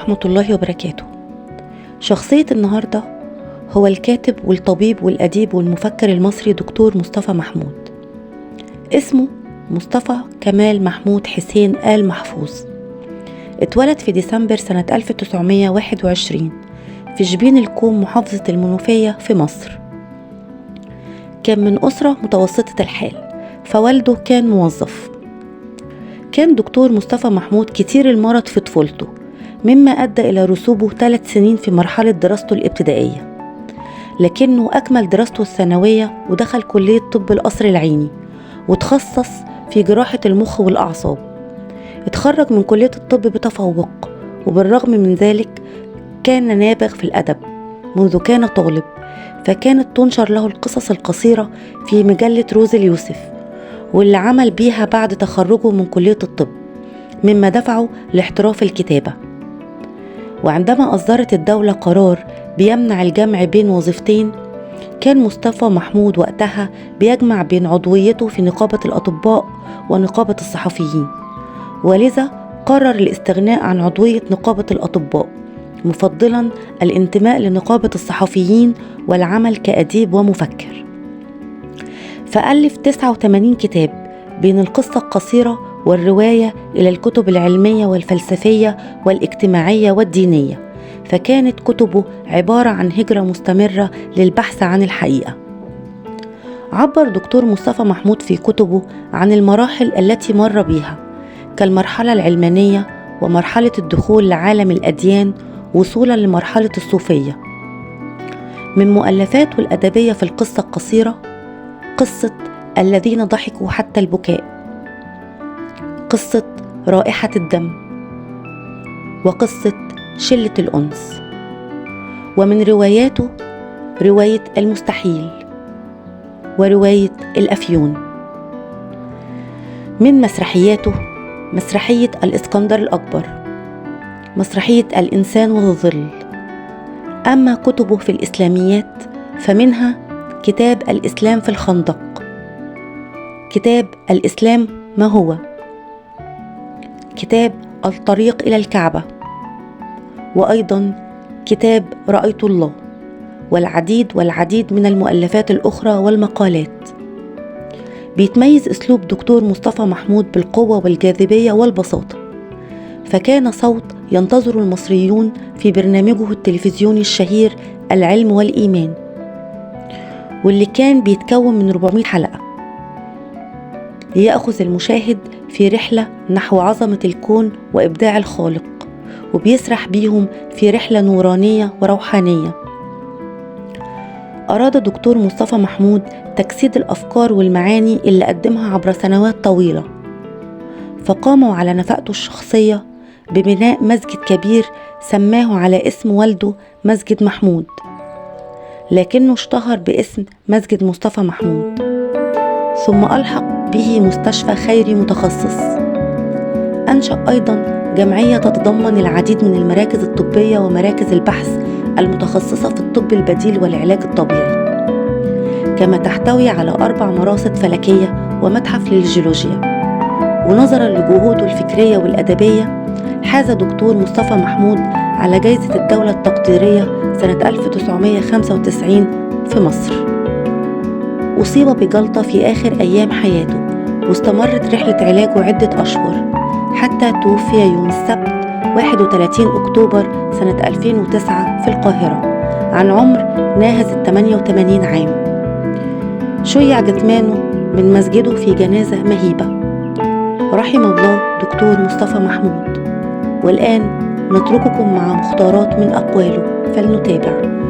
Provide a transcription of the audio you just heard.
ورحمة الله وبركاته. شخصية النهاردة هو الكاتب والطبيب والأديب والمفكر المصري دكتور مصطفى محمود. اسمه مصطفى كمال محمود حسين آل محفوظ. اتولد في ديسمبر سنة 1921 في شبين الكوم محافظة المنوفية في مصر. كان من أسرة متوسطة الحال، فوالده كان موظف. كان دكتور مصطفى محمود كتير المرض في طفولته، مما أدى إلى رسوبه 3 سنين في مرحلة دراسته الابتدائية، لكنه أكمل دراسته الثانوية ودخل كلية طب القصر العيني وتخصص في جراحة المخ والأعصاب. اتخرج من كلية الطب بتفوق، وبالرغم من ذلك كان نابغ في الأدب منذ كان طالب، فكانت تنشر له القصص القصيرة في مجلة روز اليوسف، واللي عمل بيها بعد تخرجه من كلية الطب، مما دفعه لاحتراف الكتابة. وعندما أصدرت الدولة قرار بيمنع الجمع بين وظيفتين، كان مصطفى محمود وقتها بيجمع بين عضويته في نقابة الأطباء ونقابة الصحفيين، ولذا قرر الاستغناء عن عضوية نقابة الأطباء، مفضلا الانتماء لنقابة الصحفيين والعمل كأديب ومفكر. فألف 89 كتاب بين القصة القصيرة والرواية إلى الكتب العلمية والفلسفية والاجتماعية والدينية، فكانت كتبه عبارة عن هجرة مستمرة للبحث عن الحقيقة. عبر دكتور مصطفى محمود في كتبه عن المراحل التي مر بيها، كالمرحلة العلمانية ومرحلة الدخول لعالم الأديان وصولا لمرحلة الصوفية. من مؤلفاته الأدبية في القصة القصيرة قصة الذين ضحكوا حتى البكاء، قصة رائحة الدم، وقصة شلة الأنس. ومن رواياته رواية المستحيل ورواية الأفيون. من مسرحياته مسرحية الإسكندر الأكبر، مسرحية الإنسان والظل. أما كتبه في الإسلاميات فمنها كتاب الإسلام في الخندق، كتاب الإسلام ما هو، كتاب الطريق إلى الكعبة، وأيضا كتاب رأيت الله، والعديد من المؤلفات الأخرى والمقالات. بيتميز أسلوب دكتور مصطفى محمود بالقوة والجاذبية والبساطة، فكان صوت ينتظر المصريون في برنامجه التلفزيوني الشهير العلم والإيمان، واللي كان بيتكون من 400 حلقة، ليأخذ المشاهد في رحلة نحو عظمة الكون وإبداع الخالق، وبيسرح بيهم في رحلة نورانية وروحانية. أراد دكتور مصطفى محمود تجسيد الأفكار والمعاني اللي قدمها عبر سنوات طويلة، فقاموا على نفقته الشخصية ببناء مسجد كبير سماه على اسم والده مسجد محمود، لكنه اشتهر باسم مسجد مصطفى محمود. ثم ألحق به مستشفى خيري متخصص. أنشأ أيضا جمعية تتضمن العديد من المراكز الطبية ومراكز البحث المتخصصة في الطب البديل والعلاج الطبيعي، كما تحتوي على 4 مراصد فلكية ومتحف للجيولوجيا. ونظرا لجهوده الفكرية والأدبية، حاز دكتور مصطفى محمود على جائزة الدولة التقديرية سنة 1995 في مصر. أصيب بجلطة في آخر أيام حياته، واستمرت رحلة علاجه عدة أشهر، حتى توفي يوم السبت 31 أكتوبر سنة 2009 في القاهرة عن عمر ناهز 88 عام. شيع جثمانه من مسجده في جنازة مهيبة. رحم الله دكتور مصطفى محمود. والآن نترككم مع مختارات من أقواله، فلنتابع.